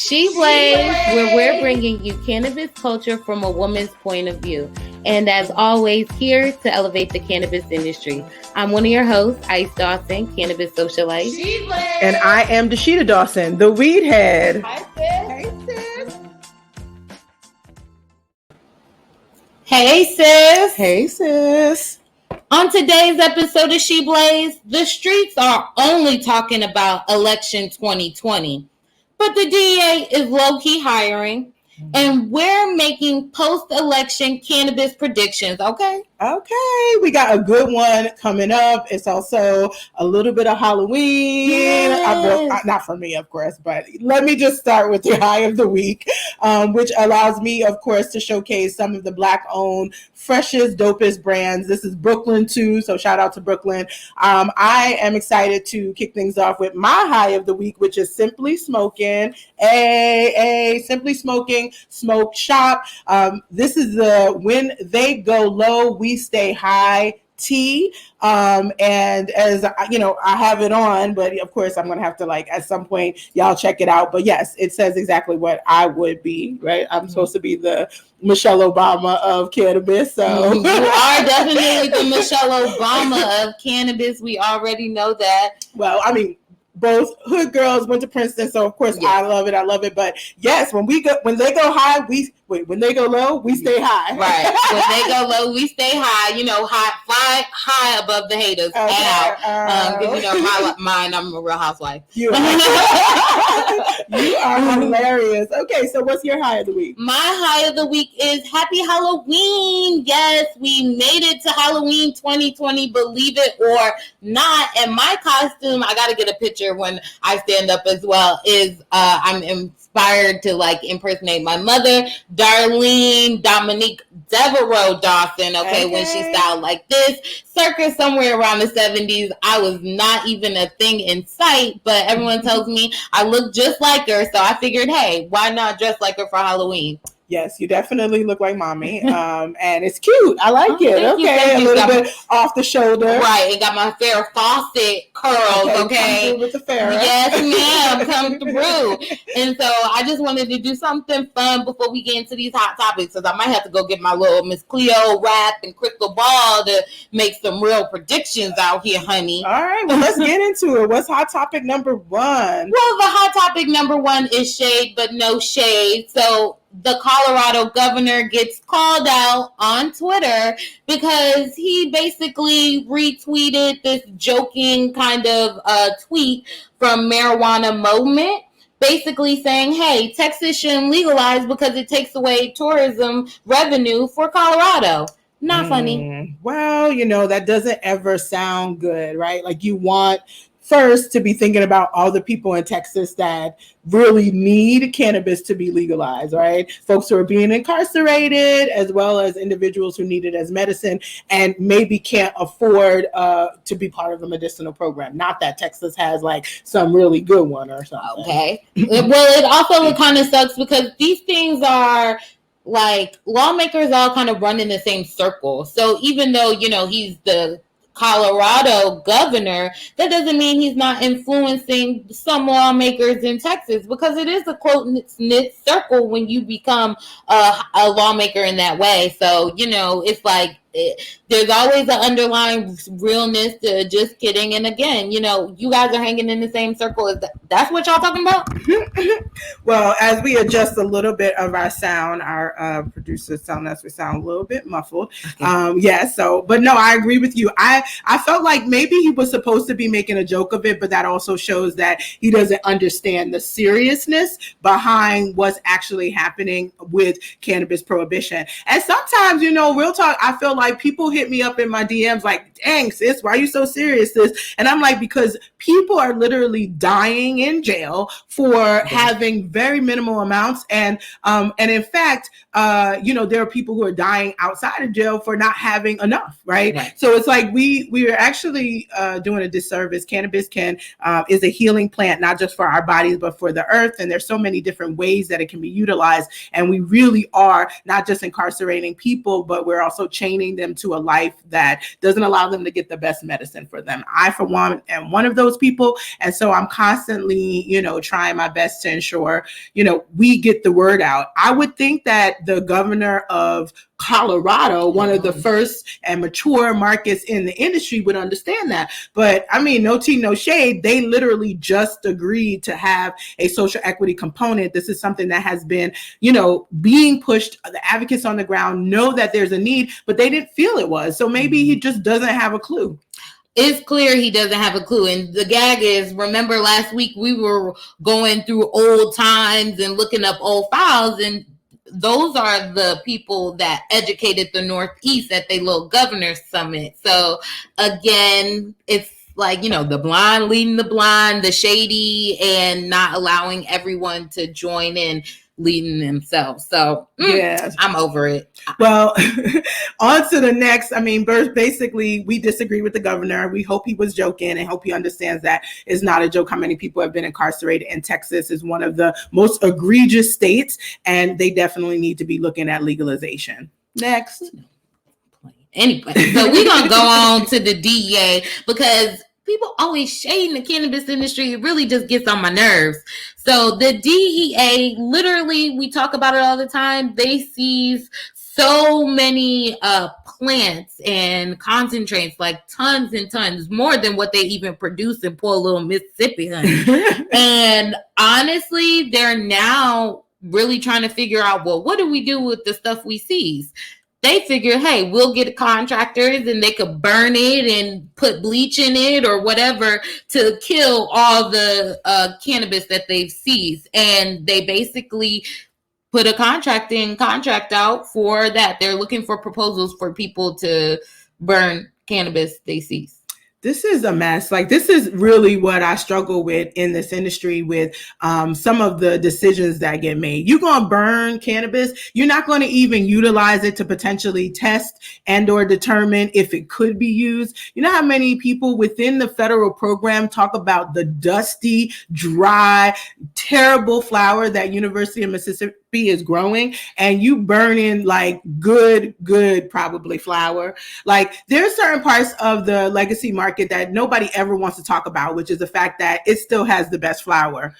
She Blaze, where we're bringing you cannabis culture from a woman's point of view. And as always, here to elevate the cannabis industry. I'm one of your hosts, Ice Dawson, CannabisSocialite. And I am Dasheeda Dawson, the WeedHead. Hi, sis. Hey, sis. Hey, sis. Hey, sis. On today's episode of She Blaze, the streets are only talking about election 2020. But the DEA is low-key hiring, and we're making post-election cannabis predictions, okay? Okay, we got a good one coming up. It's also a little bit of Halloween. Yes. Not for me, of course, but let me just start with your high of the week, which allows me, of course, to showcase some of the Black-owned, freshest, dopest brands. This is Brooklyn, too, so shout out to Brooklyn. I am excited to kick things off with my high of the week, which is Simply Smoking. Simply Smoking Smoke Shop. This is the When They Go Low, We Stay High tea. And as you know, I have it on, but of course I'm going to have to at some point, y'all check it out. But yes, it says exactly what I would be, right? I'm supposed to be the Michelle Obama of cannabis. So you are definitely the Michelle Obama of cannabis. We already know that. Well, I mean, both hood girls went to Princeton, so of course yes. I love it. But yes, when they go high, when they go low, we stay high. Right. When they go low, we stay high. You know, fly high above the haters. Okay. Because mine, I'm a real housewife. You are hilarious. Okay, so what's your high of the week? My high of the week is Happy Halloween. Yes, we made it to Halloween 2020, believe it or not. And my costume, I got to get a picture when I stand up as well, is I'm inspired to impersonate my mother, Darlene Dominique Devereaux Dawson, okay, when she styled like this, circa somewhere around the 70s. I was not even a thing in sight, but everyone tells me I look just like her, so I figured, hey, why not dress like her for Halloween? Yes, you definitely look like mommy, and it's cute. I like it. Thank you. A little bit off the shoulder. Right, it got my Farrah Fawcett curls, okay? Come through with the Farrah. Yes, ma'am, come through. And so I just wanted to do something fun before we get into these hot topics, because I might have to go get my little Miss Cleo wrap and crystal ball to make some real predictions out here, honey. All right, well, let's get into it. What's hot topic number one? Well, the hot topic number one is shade, but no shade. So the Colorado governor gets called out on Twitter because he basically retweeted this joking kind of tweet from Marijuana Moment, basically saying, hey, Texas shouldn't legalize because it takes away tourism revenue for Colorado. Not funny. Well, that doesn't ever sound good, right? You want first to be thinking about all the people in Texas that really need cannabis to be legalized, right? Folks who are being incarcerated, as well as individuals who need it as medicine and maybe can't afford to be part of a medicinal program. Not that Texas has some really good one or something. Okay. Well, it also kind of sucks because these things are lawmakers all kind of run in the same circle. So even though, he's the Colorado governor, that doesn't mean he's not influencing some lawmakers in Texas, because it is a close-knit circle when you become a lawmaker in that way. So, it's there's always an underlying realness to just kidding. And again, you guys are hanging in the same circle. That's what y'all talking about? Well, as we adjust a little bit of our sound, our producers telling us we sound a little bit muffled. Okay. But no, I agree with you. I felt like maybe he was supposed to be making a joke of it, but that also shows that he doesn't understand the seriousness behind what's actually happening with cannabis prohibition. And sometimes, real talk, I feel like people hit me up in my DMs dang, sis, why are you so serious, sis? And I'm because people are literally dying in jail for having very minimal amounts. And in fact, there are people who are dying outside of jail for not having enough, right? So it's we are actually doing a disservice. Cannabis is a healing plant, not just for our bodies, but for the earth. And there's so many different ways that it can be utilized. And we really are not just incarcerating people, but we're also chaining them to a life that doesn't allow allow them to get the best medicine for them. I, for one, am one of those people. And so I'm constantly, trying my best to ensure, we get the word out. I would think that the governor of Colorado, one of the first and mature markets in the industry, would understand that. But I mean, no tea, no shade. They literally just agreed to have a social equity component. This is something that has been, being pushed. The advocates on the ground know that there's a need, but they didn't feel it was. So maybe he just doesn't have a clue. It's clear he doesn't have a clue. And the gag is, remember last week we were going through old times and looking up old files, and those are the people that educated the Northeast at their little governor's summit. So again, it's like, the blind leading the blind, the shady, and not allowing everyone to join in leading themselves. So yeah, I'm over it. Well, on to the next. I mean, basically, we disagree with the governor. We hope he was joking and hope he understands that it's not a joke how many people have been incarcerated. And Texas is one of the most egregious states, and they definitely need to be looking at legalization. Next. Anyway, so we're going to go on to the DEA, because people always shading the cannabis industry. It really just gets on my nerves. So the DEA, literally, we talk about it all the time. They seize so many plants and concentrates, like tons and tons, more than what they even produce in poor little Mississippi. And honestly, they're now really trying to figure out, well, what do we do with the stuff we seize? They figure, hey, we'll get contractors and they could burn it and put bleach in it or whatever to kill all the cannabis that they've seized. And they basically put a contract out for that. They're looking for proposals for people to burn cannabis they seize. This is a mess. Like, this is really what I struggle with in this industry, with some of the decisions that get made. You're going to burn cannabis. You're not going to even utilize it to potentially test and or determine if it could be used. You know how many people within the federal program talk about the dusty, dry, terrible flower that University of Mississippi is growing, and you burn in like good probably flower. Like, there's certain parts of the legacy market that nobody ever wants to talk about, which is the fact that it still has the best flower.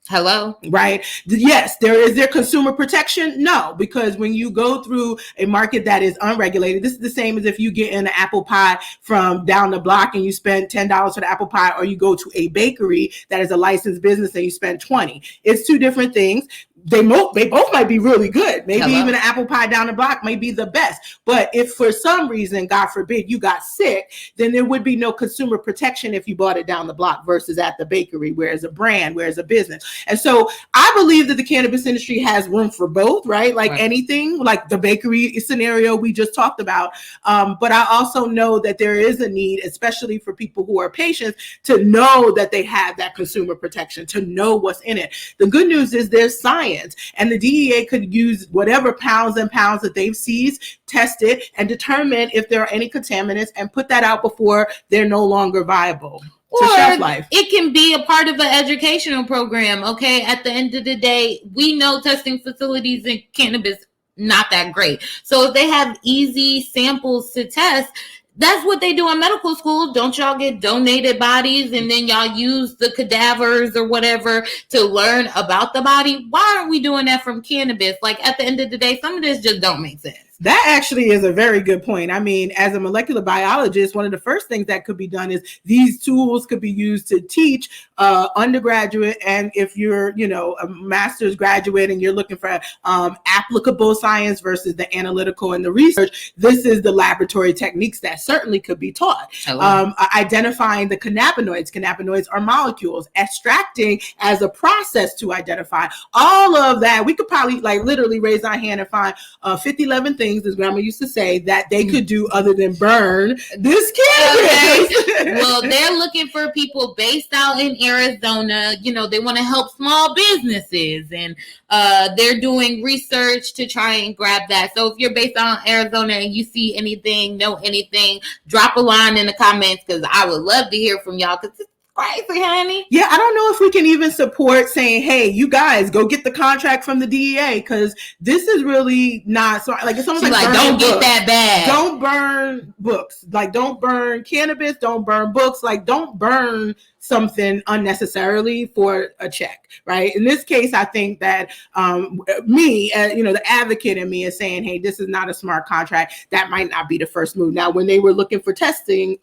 Hello? Right? Yes. Is there consumer protection? No, because when you go through a market that is unregulated, this is the same as if you get an apple pie from down the block and you spend $10 for the apple pie, or you go to a bakery that is a licensed business and you spend $20. It's two different things. They both might be really good. Maybe even an apple pie down the block might be the best. But if for some reason, God forbid, you got sick, then there would be no consumer protection if you bought it down the block versus at the bakery, where it's a brand, where it's a business. And so I believe that the cannabis industry has room for both, right? Like anything, like the bakery scenario we just talked about. But I also know that there is a need, especially for people who are patients, to know that they have that consumer protection, to know what's in it. The good news is there's science. And the DEA could use whatever pounds and pounds that they've seized, test it, and determine if there are any contaminants, and put that out before they're no longer viable to shelf life. It can be a part of an educational program. Okay, at the end of the day, we know testing facilities in cannabis not that great. So if they have easy samples to test, that's what they do in medical school. Don't y'all get donated bodies and then y'all use the cadavers or whatever to learn about the body? Why aren't we doing that from cannabis? Like, at the end of the day, some of this just don't make sense. That actually is a very good point. I mean, as a molecular biologist, one of the first things that could be done is these tools could be used to teach undergraduate, and if you're, a master's graduate and you're looking for applicable science versus the analytical and the research, this is the laboratory techniques that certainly could be taught. Identifying the cannabinoids. Cannabinoids are molecules. Extracting as a process to identify. All of that, we could probably literally raise our hand and find 50-11 things, as grandma used to say, that they could do other than burn this cannabis. Okay. Well, they're looking for people based out in Arizona. They want to help small businesses, and they're doing research to try and grab that. So if you're based out in Arizona and you see anything, know anything, drop a line in the comments, because I would love to hear from y'all, because it's crazy, honey. Yeah, I don't know if we can even support saying, hey, you guys go get the contract from the DEA, because this is really not so. Like, it's almost like don't books. Get that bad. Don't burn books. Like, don't burn cannabis. Don't burn books. Like, don't burn something unnecessarily for a check, right? In this case, I think that me, the advocate in me is saying, hey, this is not a smart contract. That might not be the first move. Now, when they were looking for testing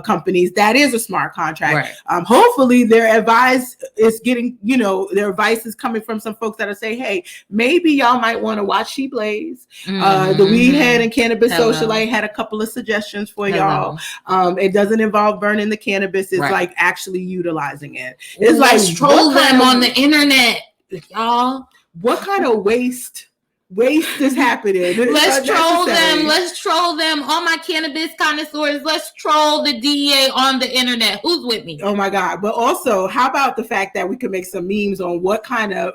companies, that is a smart contract. Right. Hopefully their advice is getting, their advice is coming from some folks that are saying, hey, maybe y'all might want to watch She Blaze. The WeedHead and CannabisSocialite had a couple of suggestions for y'all. It doesn't involve burning the cannabis. It's like actually utilizing it. It's like troll them on the internet, y'all. What kind of waste is happening? Let's troll them. Let's troll them. All my cannabis connoisseurs, let's troll the DEA on the internet. Who's with me? Oh my God. But also, how about the fact that we could make some memes on what kind of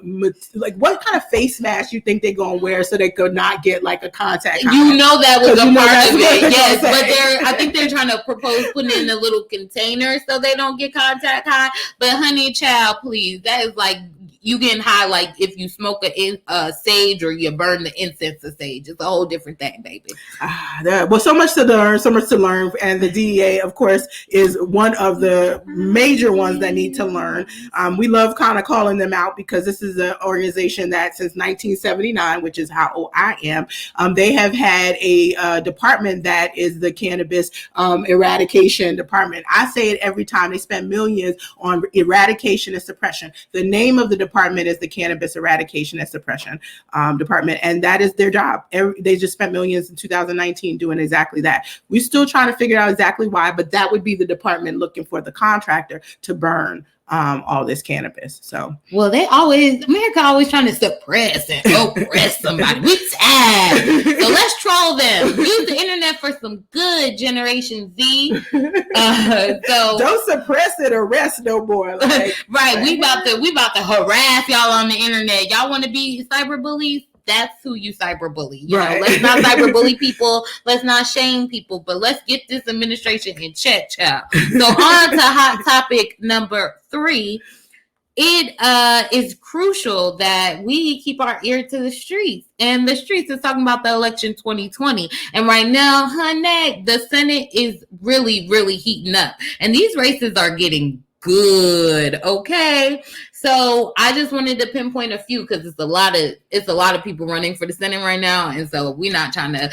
face mask you think they're going to wear so they could not get like a contact? That was a part of it. Yes, but I think they're trying to propose putting it in a little container so they don't get contact high. But honey, child, please, that is like you getting high like if you smoke a sage or you burn the incense of sage. It's a whole different thing, baby. Well, so much to learn. And the DEA, of course, is one of the major ones that need to learn. We love kind of calling them out because this is an organization that since 1979, which is how old I am, they have had a department that is the cannabis eradication department. I say it every time. They spend millions on eradication and suppression. The name of the department is the Cannabis Eradication and Suppression Department, and that is their job. They just spent millions in 2019 doing exactly that. We're still trying to figure out exactly why, but that would be the department looking for the contractor to burn all this cannabis. So, well, America always trying to suppress and oppress somebody. We tired, so let's troll them. Use the internet for some good, Generation Z. So don't suppress it, arrest no more. Like, right, we about to harass y'all on the internet. Y'all want to be cyberbullies? That's who you cyberbully. Right. Let's not cyberbully people. Let's not shame people. But let's get this administration in check, child. So on to hot topic number 3. It is crucial that we keep our ear to the streets. And the streets is talking about the election 2020. And right now, honey, the Senate is really, really heating up. And these races are getting good. Okay. So I just wanted to pinpoint a few because it's a lot of people running for the Senate right now. And so we're not trying to,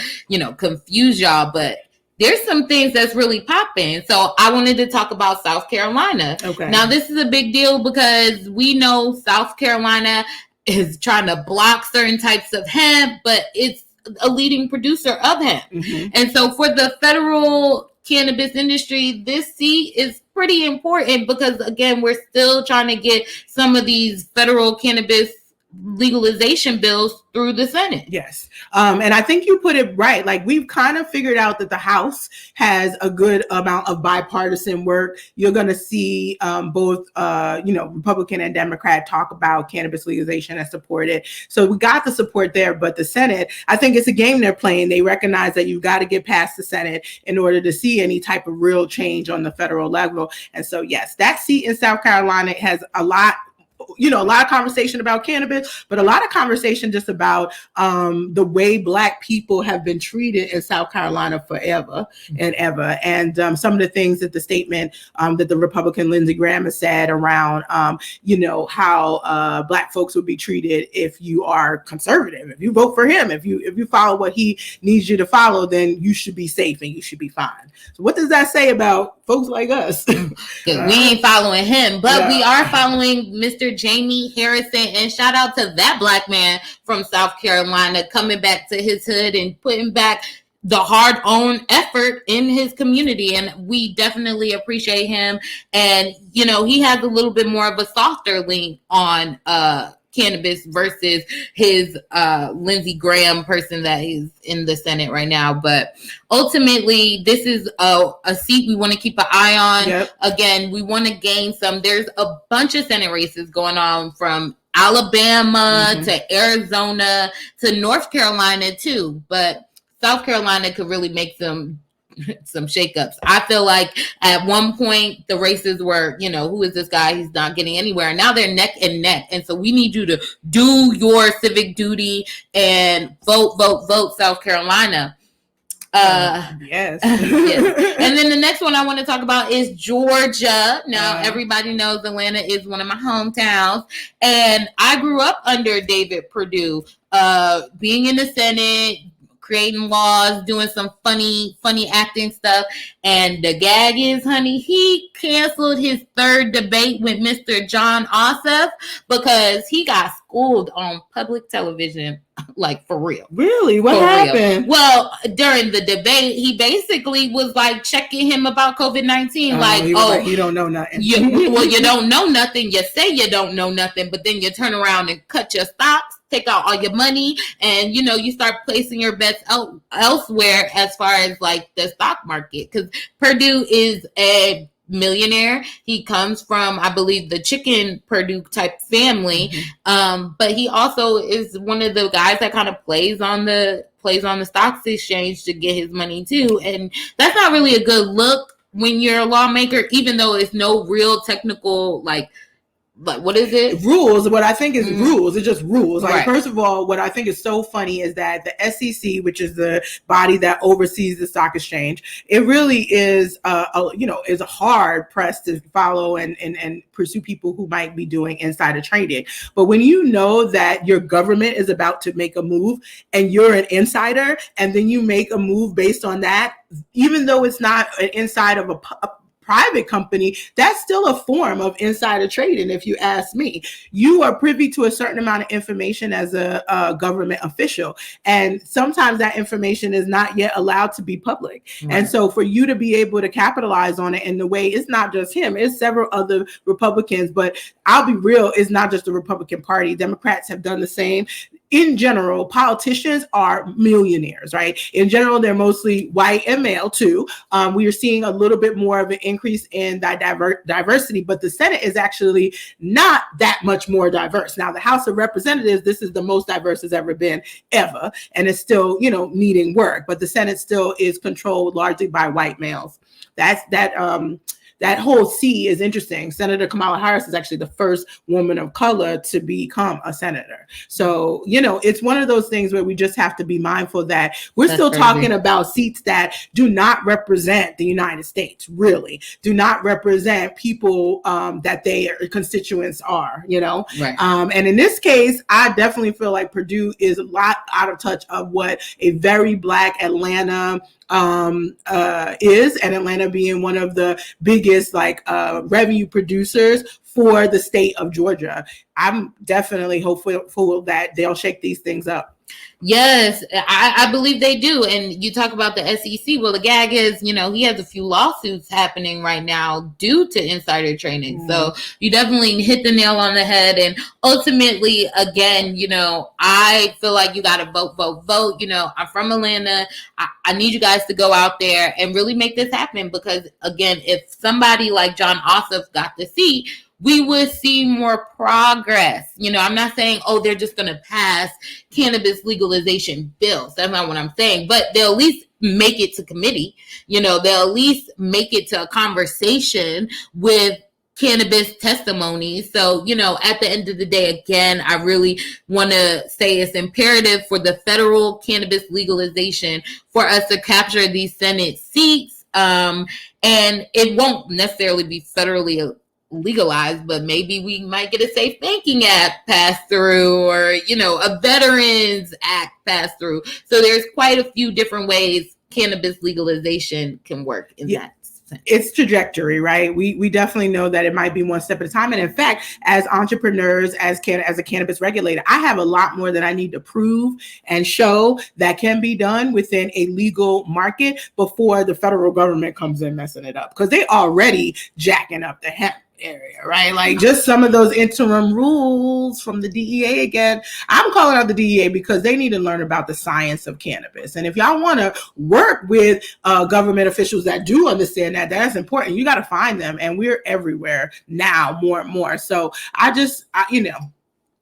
confuse y'all, but there's some things that's really popping. So I wanted to talk about South Carolina. Okay. Now this is a big deal because we know South Carolina is trying to block certain types of hemp, but it's a leading producer of hemp. Mm-hmm. And so for the federal cannabis industry, this seat is pretty important because, again, we're still trying to get some of these federal cannabis legalization bills through the Senate. Yes. And I think you put it right. Like, we've kind of figured out that the House has a good amount of bipartisan work. You're going to see both, Republican and Democrat talk about cannabis legalization and support it. So we got the support there. But the Senate, I think it's a game they're playing. They recognize that you've got to get past the Senate in order to see any type of real change on the federal level. And so, yes, that seat in South Carolina has a lot of conversation about cannabis, but a lot of conversation just about the way Black people have been treated in South Carolina forever and ever. And some of the things that the statement that the Republican Lindsey Graham has said around, how Black folks would be treated if you are conservative, if you vote for him, if you follow what he needs you to follow, then you should be safe and you should be fine. So what does that say about folks like us? We ain't following him, but we are following Mr. Jamie Harrison, and shout out to that Black man from South Carolina coming back to his hood and putting back the hard-earned effort in his community, and we definitely appreciate him. And he has a little bit more of a softer lean on cannabis versus his Lindsey Graham person that is in the Senate right now. But ultimately, this is a seat we want to keep an eye on. Yep. Again, we want to gain some. There's a bunch of Senate races going on from Alabama to Arizona to North Carolina too. But South Carolina could really make some some shakeups. I feel like at one point the races were, who is this guy? He's not getting anywhere. And now they're neck and neck. And so we need you to do your civic duty and vote, South Carolina. Yes. Yes. And then the next one I want to talk about is Georgia. Now, everybody knows Atlanta is one of my hometowns. And I grew up under David Perdue, being in the Senate, creating laws, doing some funny acting stuff. And the gag is, honey, he canceled his third debate with Mr. Jon Ossoff because he got schooled on public television, like for real. Really? What happened? Well, during the debate, he basically was like checking him about COVID-19. Like, you don't know nothing. You don't know nothing. You say you don't know nothing, but then you turn around and cut your stocks, take out all your money, and you start placing your bets elsewhere as far as like the stock market, because Perdue is a millionaire. He comes from, I believe, the chicken Perdue type family, but he also is one of the guys that kind of plays on the stocks exchange to get his money too, and that's not really a good look when you're a lawmaker, even though it's no real technical like what is it? Rules. What I think is rules. It's just rules. Like, first of all, what I think is so funny is that the SEC, which is the body that oversees the stock exchange, it really is, is a hard press to follow and pursue people who might be doing insider trading. But when you know that your government is about to make a move and you're an insider, and then you make a move based on that, even though it's not an inside of a private company, that's still a form of insider trading. If you ask me, you are privy to a certain amount of information as a government official, and sometimes that information is not yet allowed to be public. And so for you to be able to capitalize on it in the way, it's not just him, it's several other Republicans, but I'll be real, it's not just the Republican Party. Democrats have done the same. In general, politicians are millionaires, right? In general, they're mostly white and male too. We are seeing a little bit more of an increase in that diversity, but the Senate is actually not that much more diverse. Now, the House of Representatives, this is the most diverse it's ever been, ever, and it's still, needing work. But the Senate still is controlled largely by white males. That whole C is interesting. Senator Kamala Harris is actually the first woman of color to become a senator. So, it's one of those things where we just have to be mindful that we're still talking about seats that do not represent the United States, really, do not represent people that their constituents are, Right. And in this case, I definitely feel like Perdue is a lot out of touch of what a very Black Atlanta is, and Atlanta being one of the biggest revenue producers for the state of Georgia. I'm definitely hopeful that they'll shake these things up. Yes, I believe they do. And you talk about the SEC. Well, the gag is, he has a few lawsuits happening right now due to insider trading. So you definitely hit the nail on the head. And ultimately, again, I feel like you got to vote. I'm from Atlanta. I need you guys to go out there and really make this happen, because, again, if somebody like Jon Ossoff got the seat, we would see more progress. I'm not saying, they're just going to pass cannabis legalization bills. That's not what I'm saying. But they'll at least make it to committee. They'll at least make it to a conversation with cannabis testimonies. So, at the end of the day, again, I really want to say it's imperative for the federal cannabis legalization for us to capture these Senate seats. And it won't necessarily be federally legalized, but maybe we might get a Safe Banking Act passed through, or a Veterans Act passed through. So there's quite a few different ways cannabis legalization can work in that sense. It's trajectory, right? We definitely know that it might be one step at a time. And in fact, as entrepreneurs, as a cannabis regulator, I have a lot more that I need to prove and show that can be done within a legal market before the federal government comes in messing it up, because they already jacking up the hemp area, right? Like, just some of those interim rules from the DEA. Again, I'm calling out the DEA because they need to learn about the science of cannabis. And if y'all want to work with government officials that do understand that, that's important. You got to find them, and we're everywhere now, more and more. So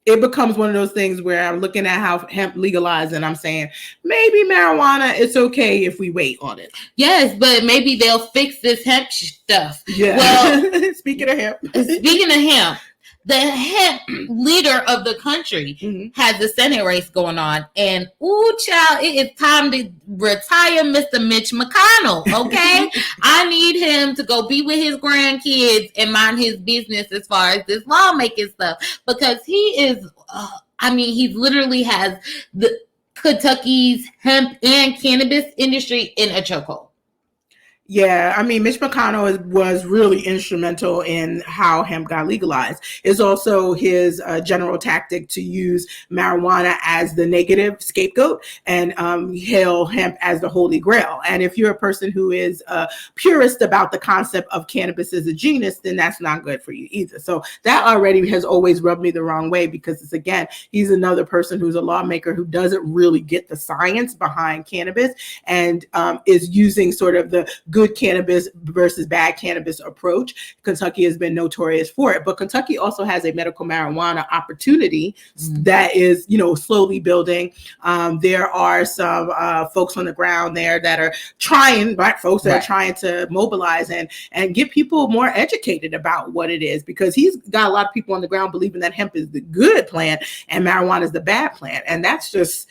it becomes one of those things where I'm looking at how hemp legalized and I'm saying maybe marijuana, it's okay if we wait on it. Yes, but maybe they'll fix this hemp stuff. Yeah. Well, speaking of hemp, the hemp leader of the country has the Senate race going on. And, ooh, child, it is time to retire Mr. Mitch McConnell, okay? I need him to go be with his grandkids and mind his business as far as this lawmaking stuff. Because he is, he literally has the Kentucky's hemp and cannabis industry in a chokehold. Yeah, I mean, Mitch McConnell was really instrumental in how hemp got legalized. It's also his general tactic to use marijuana as the negative scapegoat and hail hemp as the holy grail. And if you're a person who is a purist about the concept of cannabis as a genus, then that's not good for you either. So that already has always rubbed me the wrong way because it's, again, he's another person who's a lawmaker who doesn't really get the science behind cannabis and is using sort of the good cannabis versus bad cannabis approach. Kentucky has been notorious for it, but Kentucky also has a medical marijuana opportunity that is, slowly building. There are some folks on the ground there that are trying, Black folks that are trying to mobilize and get people more educated about what it is, because he's got a lot of people on the ground believing that hemp is the good plant and marijuana is the bad plant, and that's just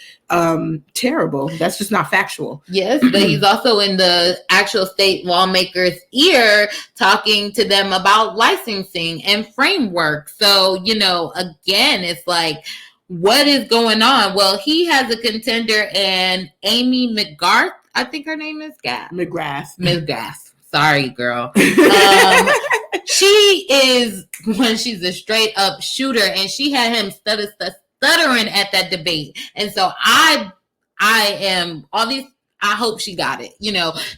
terrible. That's just not factual. Yes, but he's also in the actual state lawmakers' ear talking to them about licensing and framework. So, again, it's like, what is going on? Well, he has a contender, and Amy McGrath, I think her name is McGrath. Sorry, girl. She is, she's a straight up shooter, and she had him stuttering at that debate. And so I am all these, I hope she got it,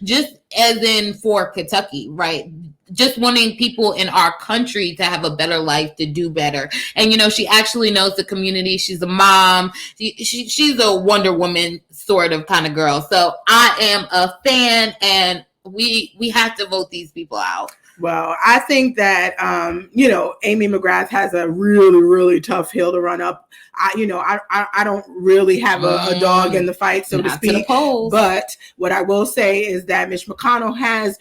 just as in for Kentucky, right? Just wanting people in our country to have a better life, to do better. And, she actually knows the community. She's a mom. She's a Wonder Woman sort of kind of girl. So I am a fan, and we have to vote these people out. Well, I think that, Amy McGrath has a really, really tough hill to run up. I don't really have a dog in the fight, so to speak. But what I will say is that Mitch McConnell has,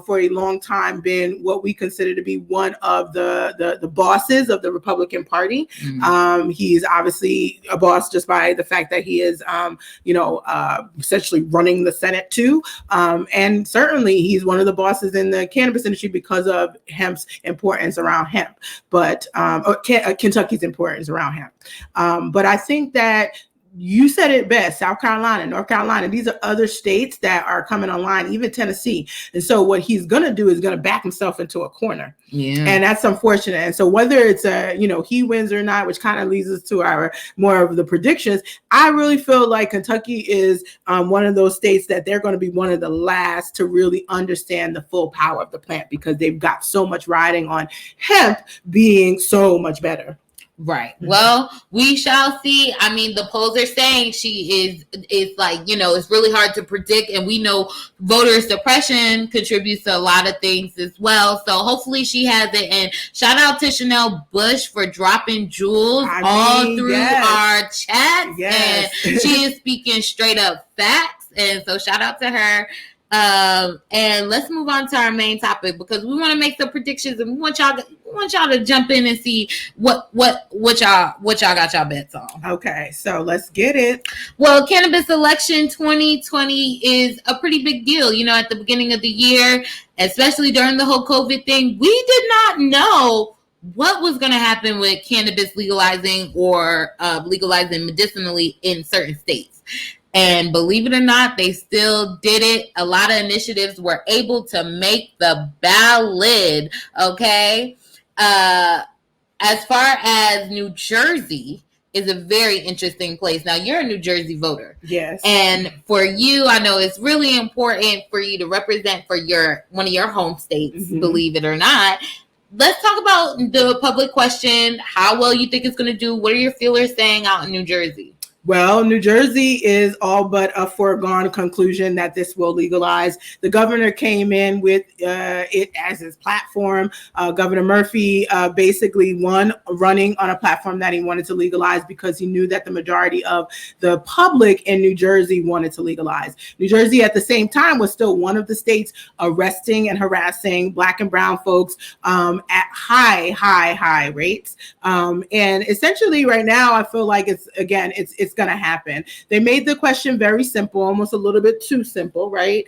for a long time been what we consider to be one of the bosses of the Republican Party. He's obviously a boss just by the fact that he is, essentially running the Senate too. And certainly he's one of the bosses in the cannabis industry because of hemp's importance around hemp, but Kentucky's importance around hemp. But I think that you said it best, South Carolina, North Carolina, these are other states that are coming online, even Tennessee. And so what he's going to do is going to back himself into a corner. Yeah. And that's unfortunate. And so whether it's he wins or not, which kind of leads us to our more of the predictions, I really feel like Kentucky is one of those states that they're going to be one of the last to really understand the full power of the plant, because they've got so much riding on hemp being so much better. Right. Well, we shall see. I mean, the polls are saying she is like, it's really hard to predict. And we know voter suppression contributes to a lot of things as well. So hopefully she has it. And shout out to Chanel Bush for dropping jewels all through our chat. Yes. And she is speaking straight up facts. And so shout out to her. And let's move on to our main topic, because we want to make some predictions, and we want y'all to jump in and see what y'all got y'all bets on. Okay, so let's get it. Well, cannabis election 2020 is a pretty big deal. At the beginning of the year, especially during the whole COVID thing, we did not know what was going to happen with cannabis legalizing or legalizing medicinally in certain states. And believe it or not, they still did it. A lot of initiatives were able to make the ballot, okay? As far as New Jersey is a very interesting place. Now, you're a New Jersey voter. Yes. And for you, I know it's really important for you to represent for one of your home states, believe it or not. Let's talk about the public question, how well you think it's going to do. What are your feelers saying out in New Jersey? Well, New Jersey is all but a foregone conclusion that this will legalize. The governor came in with it as his platform. Governor Murphy basically won running on a platform that he wanted to legalize because he knew that the majority of the public in New Jersey wanted to legalize. New Jersey at the same time was still one of the states arresting and harassing Black and brown folks at high rates. And essentially right now, I feel like it's going to happen. They made the question very simple, almost a little bit too simple, right?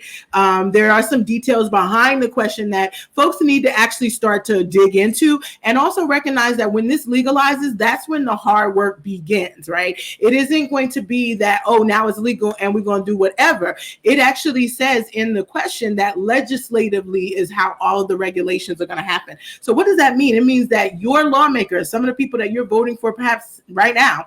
There are some details behind the question that folks need to actually start to dig into, and also recognize that when this legalizes, that's when the hard work begins, right? It isn't going to be that, oh, now it's legal and we're going to do whatever. It actually says in the question that legislatively is how all of the regulations are going to happen. So what does that mean? It means that your lawmakers, some of the people that you're voting for perhaps right now,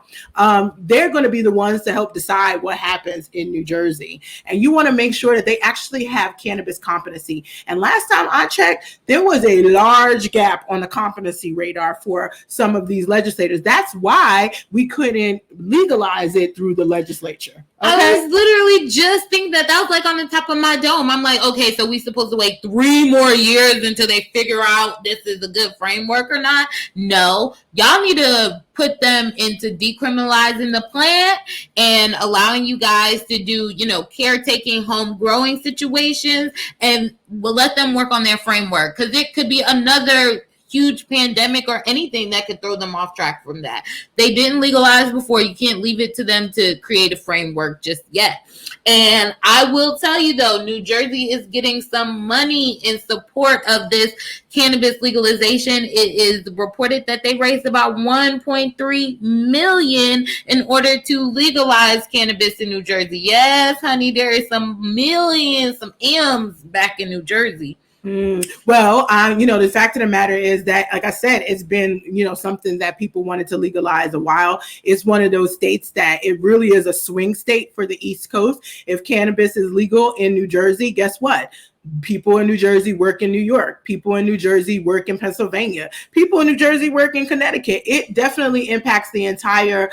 they're going to be the ones to help decide what happens in New Jersey. And you want to make sure that they actually have cannabis competency. And last time I checked, there was a large gap on the competency radar for some of these legislators. That's why we couldn't legalize it through the legislature. Okay? I was literally just thinking that was like on the top of my dome. I'm like, okay, so we supposed to wait 3 more years until they figure out this is a good framework or not? No, y'all need to put them into decriminalizing the plant and allowing you guys to do, caretaking, home growing situations, and we'll let them work on their framework, because it could be another huge pandemic or anything that could throw them off track from that. They didn't legalize before. You can't leave it to them to create a framework just yet. And I will tell you though, New Jersey is getting some money in support of this cannabis legalization. It is reported that they raised about $1.3 million in order to legalize cannabis in New Jersey. Yes, honey, there is some millions, some M's back in New Jersey. Well, the fact of the matter is that, like I said, it's been, something that people wanted to legalize a while. It's one of those states that it really is a swing state for the East Coast. If cannabis is legal in New Jersey, guess what? People in New Jersey work in New York. People in New Jersey work in Pennsylvania. People in New Jersey work in Connecticut. It definitely impacts the entire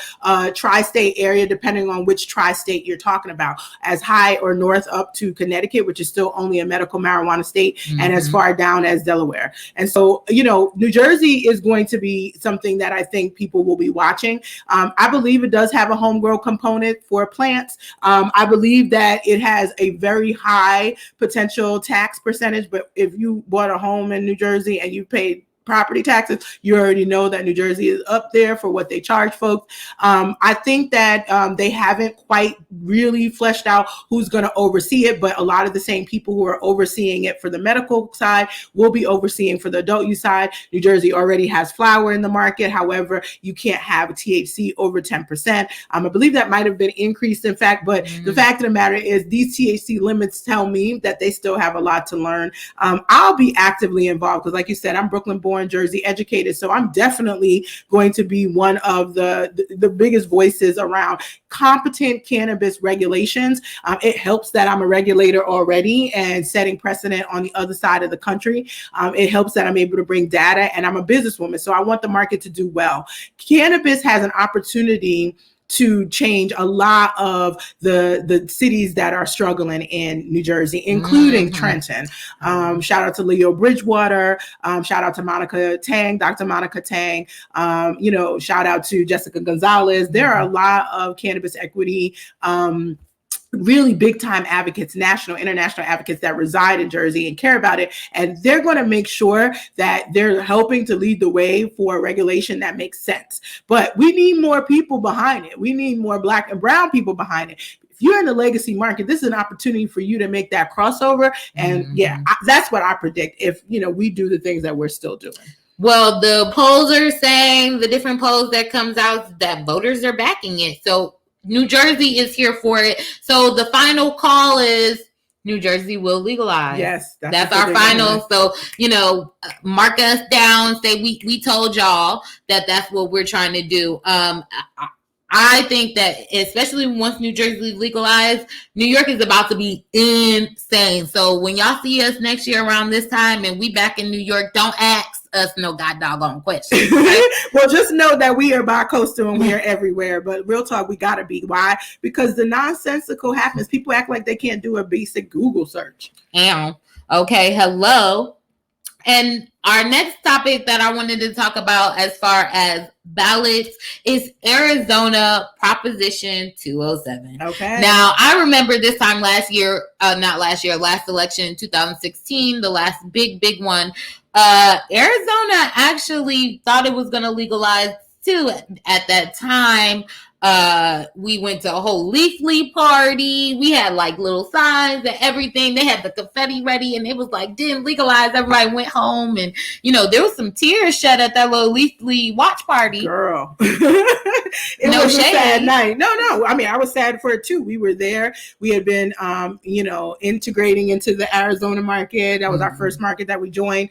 tri-state area, depending on which tri-state you're talking about, as high or north up to Connecticut, which is still only a medical marijuana state, and as far down as Delaware. And so, New Jersey is going to be something that I think people will be watching. I believe it does have a home grow component for plants. I believe that it has a very high potential tax percentage, but if you bought a home in New Jersey and you paid property taxes, you already know that New Jersey is up there for what they charge folks. I think that they haven't quite really fleshed out who's going to oversee it, but a lot of the same people who are overseeing it for the medical side will be overseeing for the adult use side. New Jersey already has flower in the market. However, you can't have a THC over 10%. I believe that might have been increased, in fact, but the fact of the matter is these THC limits tell me that they still have a lot to learn. I'll be actively involved because, like you said, I'm Brooklyn born, Jersey educated. So I'm definitely going to be one of the biggest voices around competent cannabis regulations. It helps that I'm a regulator already and setting precedent on the other side of the country. It helps that I'm able to bring data, and I'm a businesswoman. So I want the market to do well. Cannabis has an opportunity to change a lot of the cities that are struggling in New Jersey, including Trenton. Shout out to Leo Bridgewater. Shout out to Monica Tang, Dr. Monica Tang. Shout out to Jessica Gonzalez. There are a lot of cannabis equity really big time advocates, national, international advocates that reside in Jersey and care about it. And they're going to make sure that they're helping to lead the way for regulation that makes sense. But we need more people behind it. We need more Black and brown people behind it. If you're in the legacy market, this is an opportunity for you to make that crossover. And that's what I predict if, we do the things that we're still doing. Well, the polls are saying, the different polls that comes out, that voters are backing it. So New Jersey is here for it. So the final call is New Jersey will legalize. Yes. That's our final. So, mark us down. Say we told y'all that that's what we're trying to do. I think that especially once New Jersey legalized, New York is about to be insane. So when y'all see us next year around this time and we back in New York, don't ask us no god doggone question. Right? Well, just know that we are bi-coastal and we are everywhere. But real talk, we gotta be. Why? Because the nonsensical happens. People act like they can't do a basic Google search. Okay, hello. And our next topic that I wanted to talk about as far as ballots is Arizona Proposition 207. Okay. Now, I remember this time last election, 2016, the last big one. Arizona actually thought it was going to legalize too at that time. We went to a whole leaflet party. We had like little signs and everything. They had the confetti ready, and it was like didn't legalize. Everybody went home, and there was some tears shed at that little leaflet watch party. Girl, it was a sad night. No. I mean, I was sad for it too. We were there. We had been, integrating into the Arizona market. That was our first market that we joined.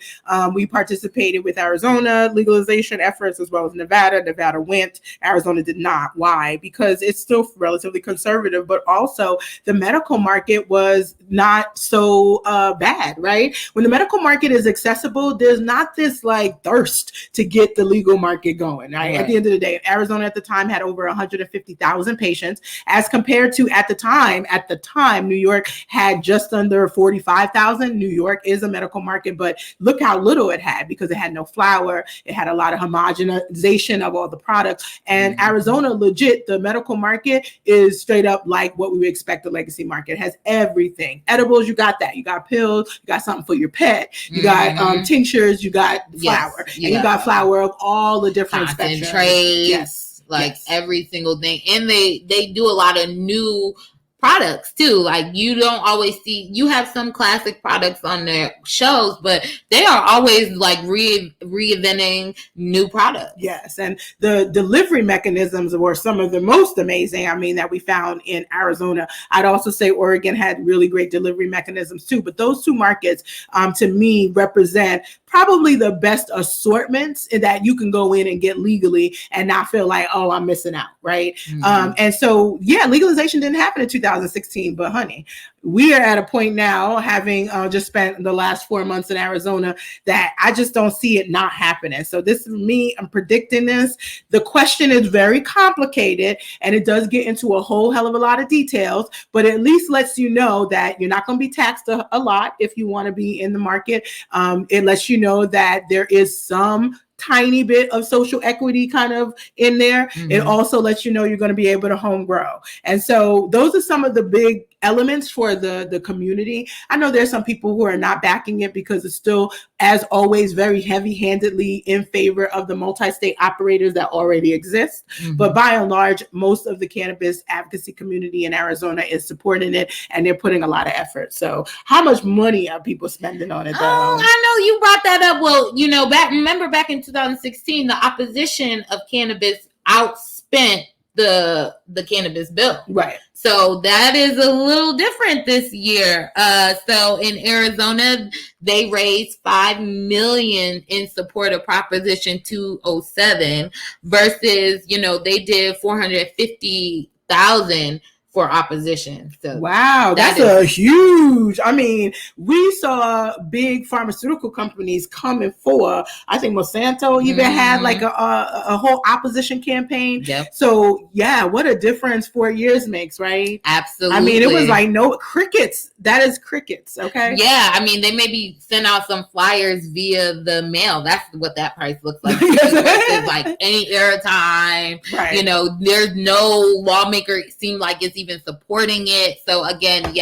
We participated with Arizona legalization efforts as well as Nevada. Nevada went. Arizona did not. Why? Because it's still relatively conservative, but also the medical market was not so bad, right? When the medical market is accessible, there's not this like thirst to get the legal market going, right? At the end of the day, Arizona at the time had over 150,000 patients as compared to at the time, New York had just under 45,000. New York is a medical market, but look how little it had because it had no flower. It had a lot of homogenization of all the products, and Arizona legit, the medical market is straight up like what we would expect the legacy market. It has everything. Edibles, you got that. You got pills, you got something for your pet, you got tinctures, you got flour, and you got flour of all the different concentrates, every single thing. And they do a lot of new products too. Like you don't always see, you have some classic products on their shelves, but they are always like reinventing new products. Yes, and the delivery mechanisms were some of the most amazing, that we found in Arizona. I'd also say Oregon had really great delivery mechanisms too, but those two markets to me represent probably the best assortments that you can go in and get legally and not feel like, oh, I'm missing out, right? And so, legalization didn't happen in 2016, but honey, we are at a point now, having just spent the last 4 months in Arizona, that I just don't see it not happening. So this is me, I'm predicting this. The question is very complicated, and it does get into a whole hell of a lot of details, but at least lets you know that you're not going to be taxed a lot if you want to be in the market. It lets you know that there is some tiny bit of social equity kind of in there. It also lets you know you're going to be able to home grow. And so those are some of the big elements for the community. I know there's some people who are not backing it because it's still, as always, very heavy-handedly in favor of the multi-state operators that already exist. But by and large, most of the cannabis advocacy community in Arizona is supporting it, and they're putting a lot of effort. So how much money are people spending on it, though? Oh, I know you brought that up. Well, remember back in 2016, the opposition of cannabis outspent the cannabis bill. Right. So that is a little different this year. So in Arizona, they raised $5 million in support of Proposition 207 versus, they did $450,000 for opposition. So wow, that's a huge. We saw big pharmaceutical companies coming for. I think Monsanto even had like a whole opposition campaign. Yep. So what a difference 4 years makes, right? Absolutely. It was like no crickets. That is crickets. Okay. Yeah, they maybe sent out some flyers via the mail. That's what that price looks like. It's like any airtime. Right. There's no lawmaker. It seemed like it's even supporting it. So again,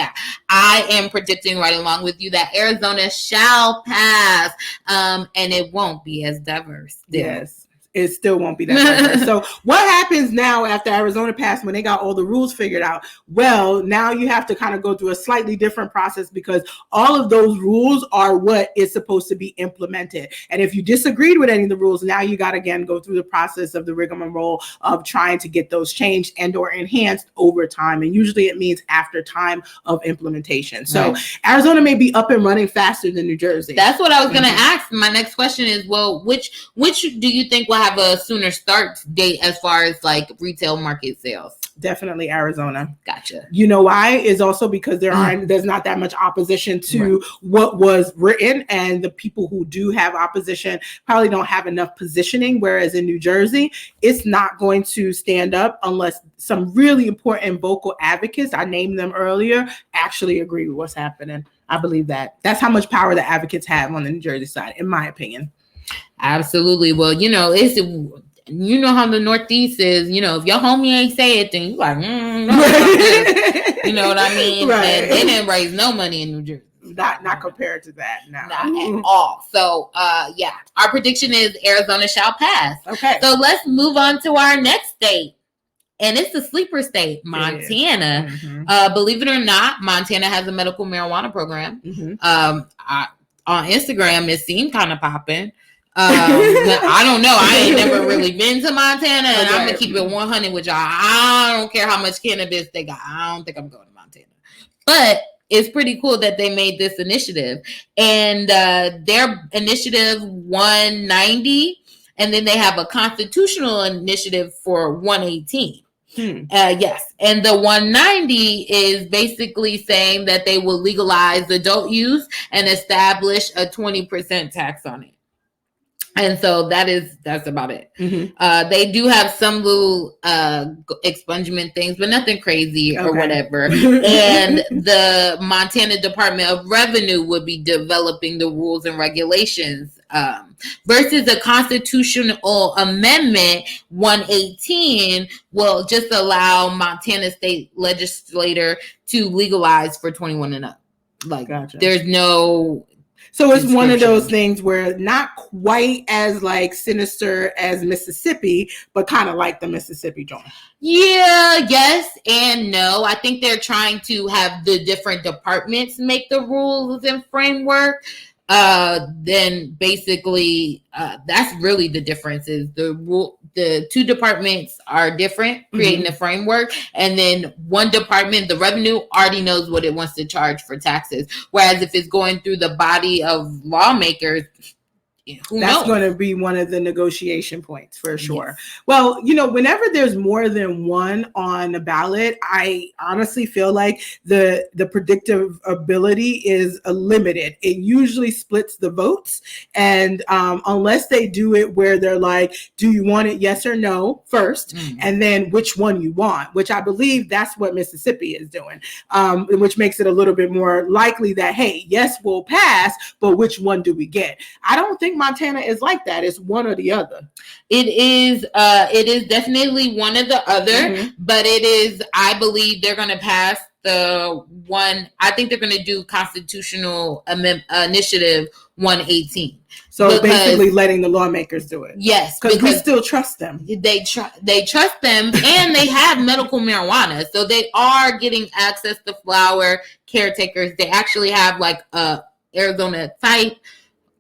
I am predicting right along with you that Arizona shall pass, and it won't be as diverse. Yes. It still won't be that. So what happens now after Arizona passed when they got all the rules figured out? Well, now you have to kind of go through a slightly different process because all of those rules are what is supposed to be implemented. And if you disagreed with any of the rules, now you got to again go through the process of the rigmarole of trying to get those changed and or enhanced over time. And usually it means after time of implementation. So Arizona may be up and running faster than New Jersey. That's what I was going to ask. My next question is, well, which do you think will have a sooner start date as far as like retail market sales? definitely Arizona. Gotcha. You know why? Is also because there's not that much opposition to what was written, and the people who do have opposition probably don't have enough positioning. Whereas in New Jersey, it's not going to stand up unless some really important vocal advocates, I named them earlier, actually agree with what's happening. I believe that. That's how much power the advocates have on the New Jersey side, in my opinion. Absolutely. Well, you know how the Northeast is. You know, if your homie ain't say it, then you like, no, you know what I mean? Right. And they didn't raise no money in New Jersey. Not compared to that, no. Not at all. So, yeah, our prediction is Arizona shall pass. Okay. So let's move on to our next state. And it's the sleeper state, Montana. Mm-hmm. Believe it or not, Montana has a medical marijuana program. Mm-hmm. On Instagram, it seemed kind of popping. I don't know. I ain't never really been to Montana, and I'm gonna keep it 100 with y'all. I don't care how much cannabis they got. I don't think I'm going to Montana, but it's pretty cool that they made this initiative, and their initiative 190, and then they have a constitutional initiative for 118. Yes, and the 190 is basically saying that they will legalize adult use and establish a 20% tax on it. And so that's about it. Mm-hmm. They do have some little expungement things, but nothing crazy or whatever. And the Montana Department of Revenue would be developing the rules and regulations versus a constitutional amendment 118 will just allow Montana state legislator to legalize for 21 and up. Like, there's no... So it's one of those things where not quite as like sinister as Mississippi, but kind of like the Mississippi joint. Yeah, yes and no. I think they're trying to have the different departments make the rules and framework. Then basically that's really the difference is the two departments are different, creating a framework, and then one department, the revenue, already knows what it wants to charge for taxes. Whereas if it's going through the body of lawmakers, that's going to be one of the negotiation points for sure. Yes. Well, whenever there's more than one on the ballot, I honestly feel like the predictive ability is limited. It usually splits the votes. And unless they do it where they're like, do you want it yes or no first? And then which one you want, which I believe that's what Mississippi is doing, which makes it a little bit more likely that, hey, yes, we'll pass, but which one do we get? I don't think Montana is like that. It's one or the other. It is definitely one or the other, but it is, I believe they're going to pass the one. I think they're going to do constitutional initiative 118. So basically letting the lawmakers do it. Yes. Because we still trust them. They trust them, and they have medical marijuana. So they are getting access to flower caretakers. They actually have like a Arizona type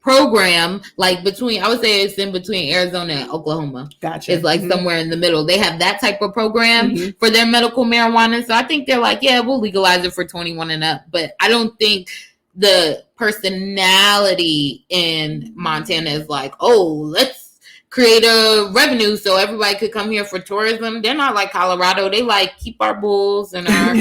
program, like between, I would say it's in between Arizona and Oklahoma. Gotcha. It's like somewhere in the middle. They have that type of program for their medical marijuana. So I think they're like, yeah, we'll legalize it for 21 and up. But I don't think the personality in Montana is like, oh, let's create a revenue so everybody could come here for tourism. They're not like Colorado. They like keep our bulls and our,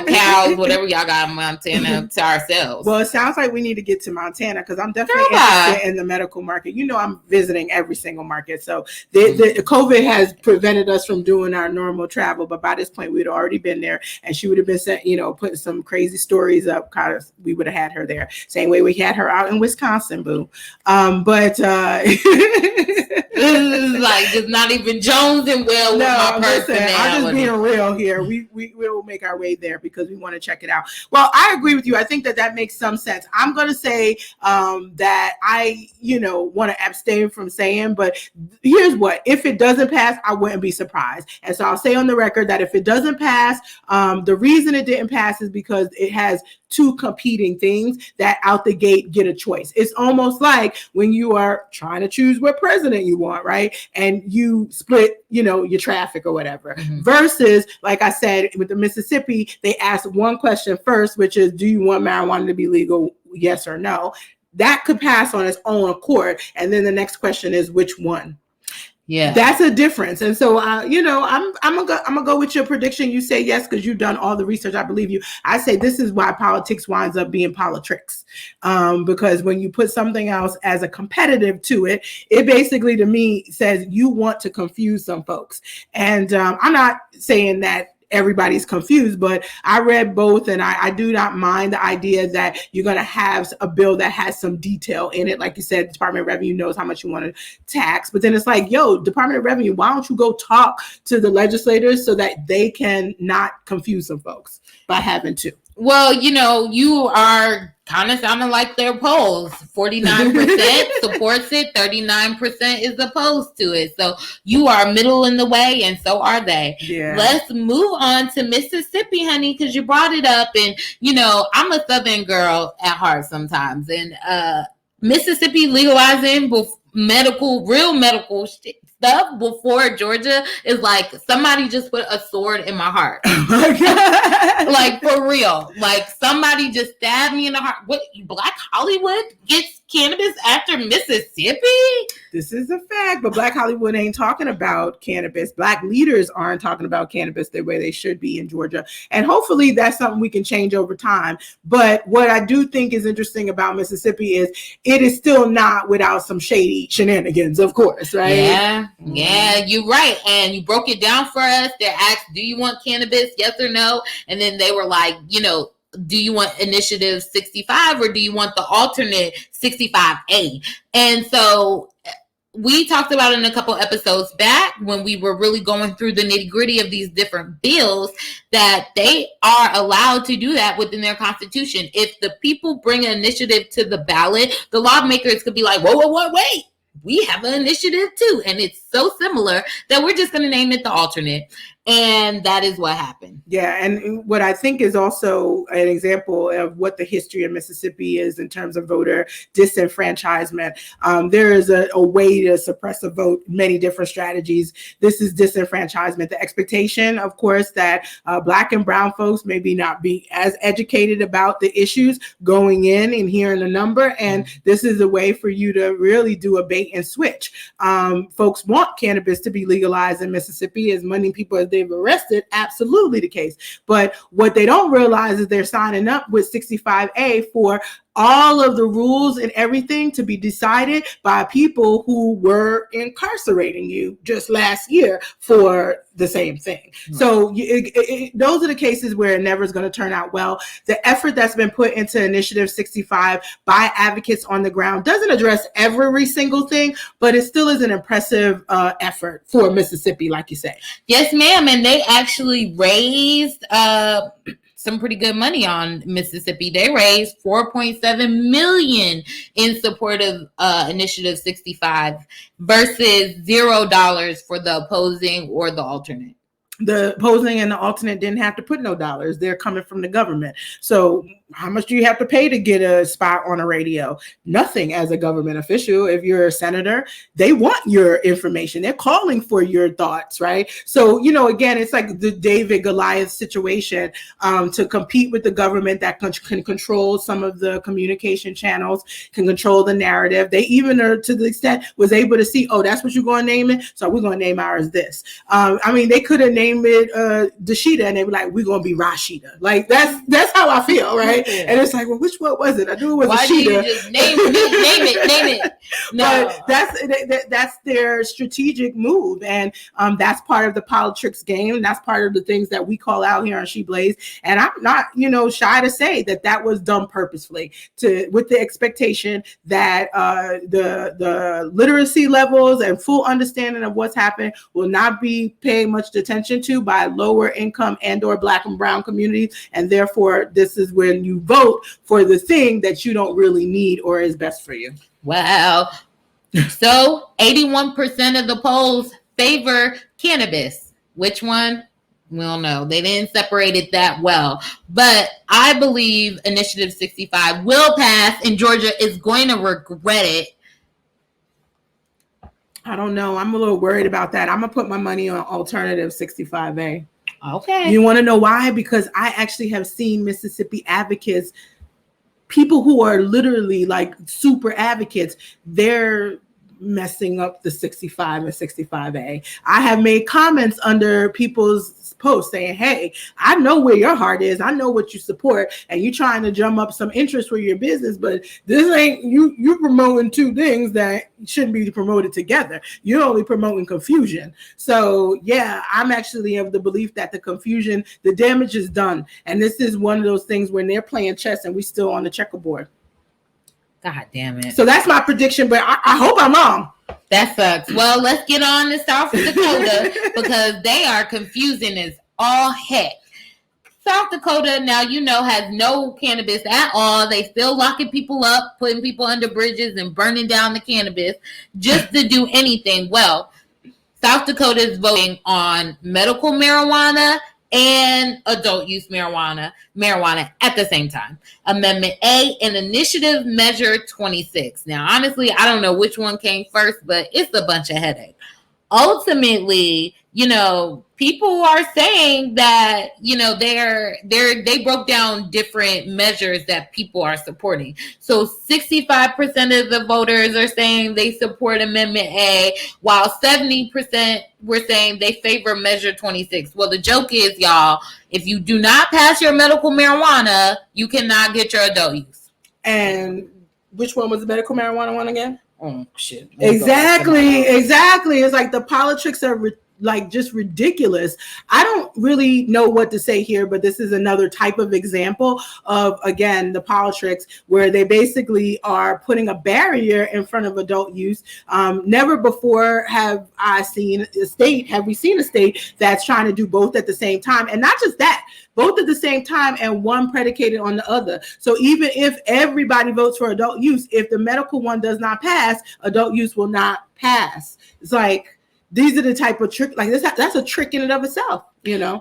cows, whatever y'all got in Montana to ourselves. Well, it sounds like we need to get to Montana because I'm definitely interested in the medical market. I'm visiting every single market. So the COVID has prevented us from doing our normal travel. But by this point, we'd already been there, and she would have been sent, putting some crazy stories up because we would have had her there. Same way we had her out in Wisconsin, boo. But this is like just not even Jones and Will with my personality. I'm just being real here. We will make our way there because we want to check it out. Well, I agree with you. I think that makes some sense. I'm going to say that I, want to abstain from saying, but here's what. If it doesn't pass, I wouldn't be surprised. And so I'll say on the record that if it doesn't pass, the reason it didn't pass is because it has two competing things that out the gate get a choice. It's almost like when you are trying to choose what president you want, right? And you split, your traffic or whatever. Versus, like I said, with the Mississippi, they asked one question first, which is, do you want marijuana to be legal? Yes or no? That could pass on its own accord. And then the next question is, which one? Yeah, that's a difference. And so, I'm gonna go with your prediction. You say yes because you've done all the research. I believe you. I say this is why politics winds up being politics, because when you put something else as a competitive to it, it basically to me says you want to confuse some folks. And I'm not saying that everybody's confused, but I read both, and I do not mind the idea that you're going to have a bill that has some detail in it. Like you said, Department of Revenue knows how much you want to tax, but then it's like, yo, Department of Revenue, why don't you go talk to the legislators so that they can not confuse some folks by having to? Well, you are kind of sounding like their polls. 49% supports it, 39% is opposed to it. So you are middle in the way, and so are they. Yeah. Let's move on to Mississippi, honey, because you brought it up. And, I'm a Southern girl at heart sometimes. And Mississippi legalizing real medical stuff before Georgia is like somebody just put a sword in my heart. Like, for real. Like, somebody just stabbed me in the heart. What, Black Hollywood gets cannabis after Mississippi? This is a fact, but Black Hollywood ain't talking about cannabis. Black leaders aren't talking about cannabis the way they should be in Georgia. And hopefully that's something we can change over time. But what I do think is interesting about Mississippi is it is still not without some shady shenanigans, of course, right? Yeah, you're right. And you broke it down for us. They're asked, do you want cannabis? Yes or no? And then they were like, do you want Initiative 65 or do you want the alternate 65A? And so we talked about it in a couple episodes back when we were really going through the nitty-gritty of these different bills that they are allowed to do that within their constitution. If the people bring an initiative to the ballot, the lawmakers could be like, whoa, wait. We have an initiative too. And it's so similar that we're just going to name it the alternate. And that is what happened. Yeah. And what I think is also an example of what the history of Mississippi is in terms of voter disenfranchisement. There is a way to suppress a vote, many different strategies. This is disenfranchisement. The expectation, of course, that Black and brown folks maybe not be as educated about the issues going in and hearing the number. And this is a way for you to really do a bait and switch. Folks want cannabis to be legalized in Mississippi, as many people as they've arrested, absolutely the case. But what they don't realize is they're signing up with 65A for all of the rules and everything to be decided by people who were incarcerating you just last year for the same thing. Right. So those are the cases where it never is going to turn out well. The effort that's been put into Initiative 65 by advocates on the ground doesn't address every single thing, but it still is an impressive effort for Mississippi, like you say. Yes, ma'am. And they actually raised some pretty good money on Mississippi. They raised $4.7 million in support of Initiative 65 versus $0 for the opposing or the alternate. The opposing and the alternate didn't have to put no dollars. They're coming from the government. So how much do you have to pay to get a spot on a radio? Nothing as a government official. If you're a senator, they want your information. They're calling for your thoughts, right? So, again, it's like the David Goliath situation to compete with the government that can control some of the communication channels, can control the narrative. They even are to the extent was able to see, oh, that's what you're going to name it. So we're going to name ours this. They could have named it Dasheeda and they were like, we're going to be Rasheeda. Like that's how I feel, right? Yeah. And it's like, well, which one was it? I knew it was Why Dasheeda. Do you just name it. No. But that's their strategic move. And that's part of the politics game. That's part of the things that we call out here on She Blaze. And I'm not, shy to say that was done purposefully with the expectation that the literacy levels and full understanding of what's happened will not be paying much attention to by lower income and or Black and brown communities. And therefore, this is when you vote for the thing that you don't really need or is best for you. Wow. So 81% of the polls favor cannabis. Which one? We don't know. They didn't separate it that well. But I believe Initiative 65 will pass and Georgia is going to regret it. I don't know. I'm a little worried about that. I'm going to put my money on Alternative 65A. Okay. You want to know why? Because I actually have seen Mississippi advocates, people who are literally like super advocates, their messing up the 65 and 65A. I have made comments under people's posts saying, hey, I know where your heart is. I know what you support, and you trying to drum up some interest for your business, but this ain't you promoting two things that shouldn't be promoted together. You're only promoting confusion. So yeah, I'm actually of the belief that the confusion, the damage is done. And this is one of those things when they're playing chess and we still on the checkerboard. God damn it. So that's my prediction, but I hope I'm wrong. That sucks. Well, let's get on to South Dakota because they are confusing as all heck. South Dakota now, has no cannabis at all. They still locking people up, putting people under bridges and burning down the cannabis just to do anything. Well, South Dakota is voting on medical marijuana and adult use marijuana at the same time. Amendment A and Initiative Measure 26. Now, honestly, I don't know which one came first, but it's a bunch of headache. Ultimately, people are saying that, they broke down different measures that people are supporting. So 65% of the voters are saying they support Amendment A, while 70% were saying they favor Measure 26. Well, the joke is, y'all, if you do not pass your medical marijuana, you cannot get your adult use. And which one was the medical marijuana one again? Oh, shit. Exactly. It's like the politics are just ridiculous. I don't really know what to say here, but this is another type of example of, again, the politics where they basically are putting a barrier in front of adult use. Never before have we seen a state that's trying to do both at the same time. And not just that, both at the same time and one predicated on the other. So even if everybody votes for adult use, if the medical one does not pass, adult use will not pass. It's like, these are the type of trick, like this. That's a trick in and of itself,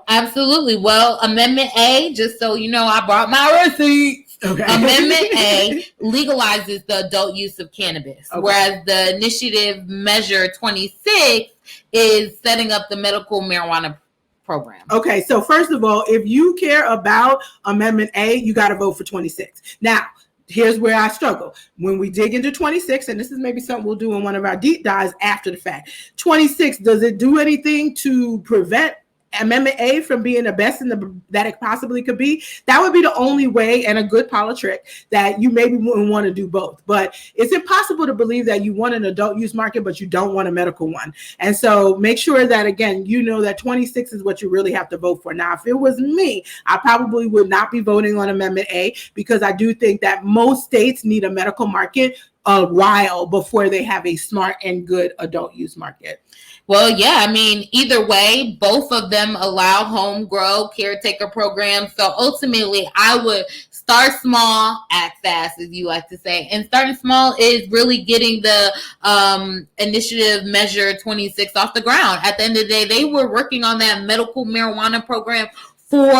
Absolutely. Well, Amendment A, just so you know, I brought my receipts. Okay. Amendment A legalizes the adult use of cannabis, whereas the Initiative Measure 26 is setting up the medical marijuana program. Okay, so first of all, if you care about Amendment A, you got to vote for 26. Now, here's where I struggle. When we dig into 26, and this is maybe something we'll do in one of our deep dives after the fact. 26, does it do anything to prevent Amendment A from being the best that it possibly could be? That would be the only way, and a good politic, that you maybe wouldn't want to do both. But it's impossible to believe that you want an adult use market, but you don't want a medical one. And so make sure that, again, that 26 is what you really have to vote for. Now, if it was me, I probably would not be voting on Amendment A, because I do think that most states need a medical market a while before they have a smart and good adult use market. Well, yeah, either way, both of them allow home grow caretaker programs. So ultimately, I would start small, act fast, as you like to say. And starting small is really getting the Initiative Measure 26 off the ground. At the end of the day, they were working on that medical marijuana program for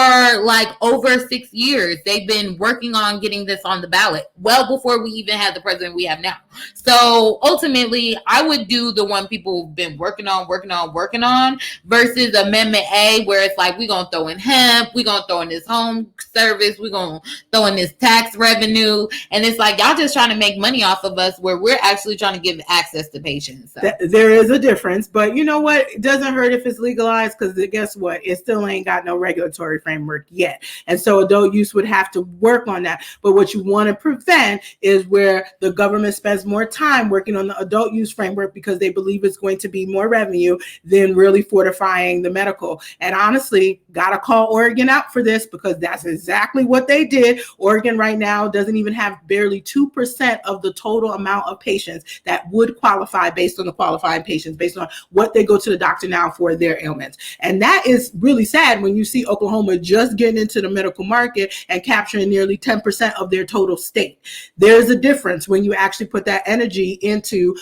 like over 6 years. They've been working on getting this on the ballot well before we even had the president we have now. So ultimately, I would do the one people have been working on versus Amendment A, where it's like, we're going to throw in hemp, we're going to throw in this home service, we're going to throw in this tax revenue. And it's like, y'all just trying to make money off of us, where we're actually trying to give access to patients. So. There is a difference, but you know what? It doesn't hurt if it's legalized, because guess what? It still ain't got no regulatory framework yet. And so adult use would have to work on that. But what you want to prevent is where the government spends more time working on the adult use framework because they believe it's going to be more revenue than really fortifying the medical. And honestly, gotta call Oregon out for this, because that's exactly what they did. Oregon right now doesn't even have barely 2% of the total amount of patients that would qualify based on the qualifying patients, based on what they go to the doctor now for their ailments. And that is really sad when you see Oklahoma just getting into the medical market and capturing nearly 10% of their total state. There's a difference when you actually put that energy into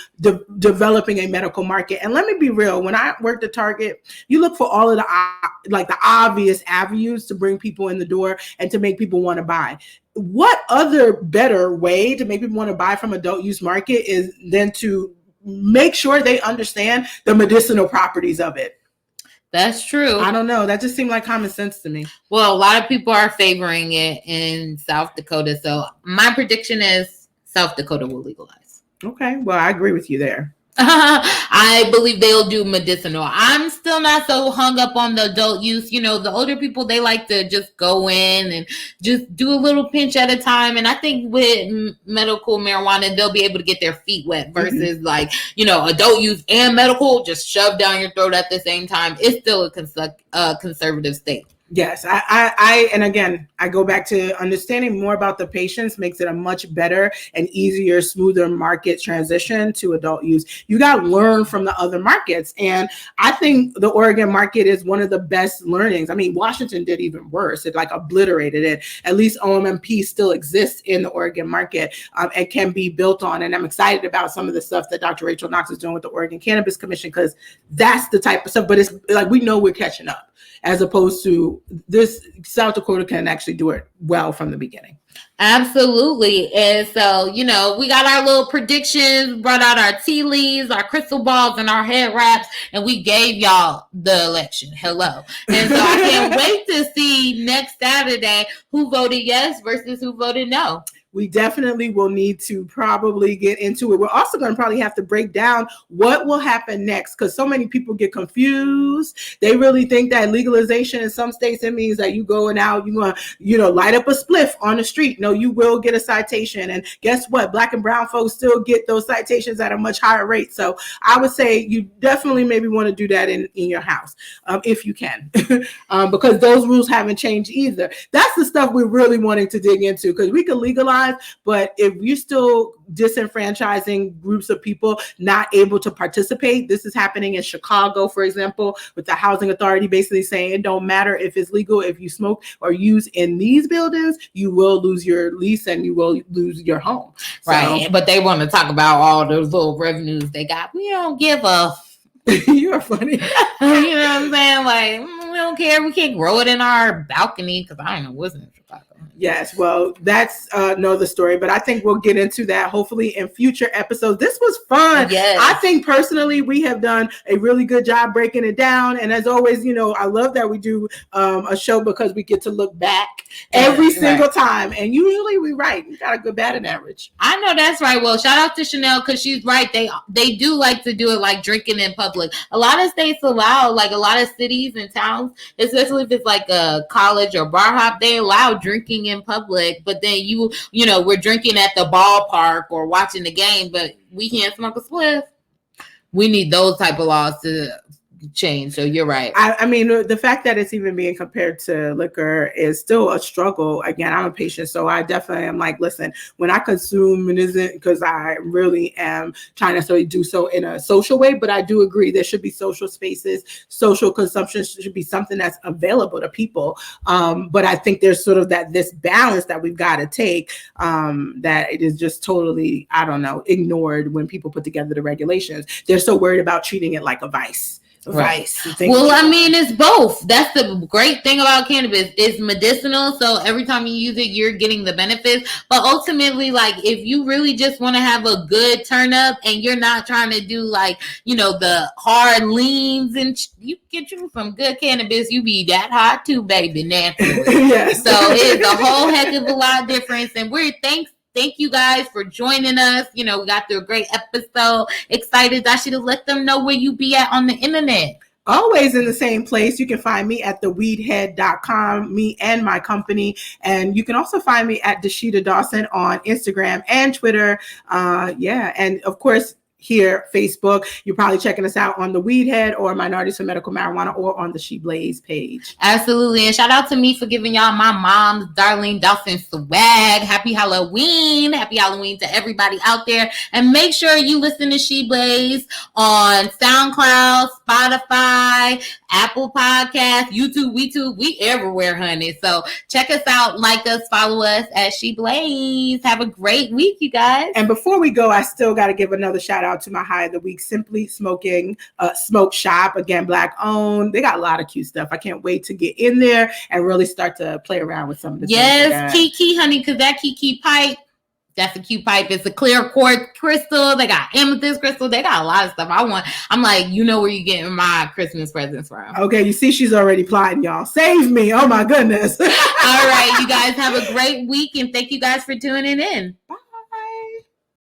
developing a medical market. And let me be real, when I worked at Target, you look for all of the obvious avenues to bring people in the door and to make people want to buy. What other better way to make people want to buy from adult use market is than to make sure they understand the medicinal properties of it? That's true. I don't know. That just seemed like common sense to me. Well, a lot of people are favoring it in South Dakota. So my prediction is South Dakota will legalize. Okay. Well, I agree with you there. I believe they'll do medicinal. I'm still not so hung up on the adult use. You know, the older people, they like to just go in and just do a little pinch at a time. And I think with medical marijuana, they'll be able to get their feet wet versus like, you know, adult use and medical just shoved down your throat at the same time. It's still a conservative state. Yes, and again, I go back to understanding more about the patients makes it a much better and easier, smoother market transition to adult use. You got to learn from the other markets. And I think the Oregon market is one of the best learnings. I mean, Washington did even worse. It like obliterated it. At least OMMP still exists in the Oregon market and can be built on. And I'm excited about some of the stuff that Dr. Rachel Knox is doing with the Oregon Cannabis Commission, because that's the type of stuff, but it's like, we know we're catching up. As opposed to this, South Dakota can actually do it well from the beginning. Absolutely. And so, you know, we got our little predictions, brought out our tea leaves, our crystal balls, and our head wraps, and we gave y'all the election. Hello. And so I can't wait to see next Saturday who voted yes versus who voted no. We definitely will need to probably get into it. We're also going to probably have to break down what will happen next, because so many people get confused. They really think that legalization in some states, it means that you going out, you're going to, you know, light up a spliff on the street. No, you will get a citation. And guess what? Black and brown folks still get those citations at a much higher rate. So I would say you definitely maybe want to do that in your house if you can, because those rules haven't changed either. That's the stuff we're really wanting to dig into, because we can legalize, but if you're still disenfranchising groups of people not able to participate, this is happening in Chicago, for example, with the housing authority basically saying it don't matter if it's legal, if you smoke or use in these buildings, you will lose your lease and you will lose your home. Right. So, but they want to talk about all those little revenues they got. We don't give a you are funny. You know what I'm saying? Like, we don't care. We can't grow it in our balcony because I don't know what's in Chicago. Yes, well, that's another story, but I think we'll get into that hopefully in future episodes. This was fun. Yes. I think personally we have done a really good job breaking it down. And as always, you know, I love that we do a show because we get to look back every single time. And usually we right. We got a good batting average. I know that's right. Well, shout out to Chanel because she's right. They do like to do it like drinking in public. A lot of states allow, like a lot of cities and towns, especially if it's like a college or bar hop, they allow drinking in public, but then you know, we're drinking at the ballpark or watching the game, but we can't smoke a spliff. We need those type of laws to change. So you're right. I mean, the fact that it's even being compared to liquor is still a struggle. Again, I'm a patient, so I definitely am like, listen, when I consume, it isn't because I really am trying to sort of do so in a social way, but I do agree there should be social spaces. Social consumption should be something that's available to people. But I think there's sort of this balance that we've got to take that it is just totally, I don't know, ignored when people put together the regulations. They're so worried about treating it like a vice. Right. Well, I mean, it's both. That's the great thing about cannabis. It's medicinal, so every time you use it, you're getting the benefits. But ultimately, like, if you really just want to have a good turn up and you're not trying to do, like, you know, the hard leans, and you get you some good cannabis, you be that hot too, baby, naturally. Yes. So it's a whole heck of a lot difference. And Thank you guys for joining us. You know, we got through a great episode. Excited, Dasheeda, let them know where you be at on the internet. Always in the same place. You can find me at theweedhead.com, me and my company. And you can also find me at Dasheeda Dawson on Instagram and Twitter. And of course, here, Facebook. You're probably checking us out on the WeedHead or Minorities for Medical Marijuana or on the She Blaze page. Absolutely. And shout out to me for giving y'all my mom's Darlene Dawson swag. Happy Halloween. Happy Halloween to everybody out there. And make sure you listen to She Blaze on SoundCloud, Spotify, Apple Podcasts, YouTube, we everywhere, honey. So check us out, like us, follow us at She Blaze. Have a great week, you guys. And before we go, I still got to give another shout out to my high of the week, Simply Smoking Smoke Shop. Again, Black owned. They got a lot of cute stuff. I can't wait to get in there and really start to play around with some of the things. Yes, Kiki, honey, because that Kiki pipe, that's a cute pipe. It's a clear quartz crystal. They got amethyst crystal. They got a lot of stuff I want. I'm like, you know where you're getting my Christmas presents from. Okay, you see she's already plotting, y'all. Save me. Oh, my goodness. All right, you guys have a great week, and thank you guys for tuning in.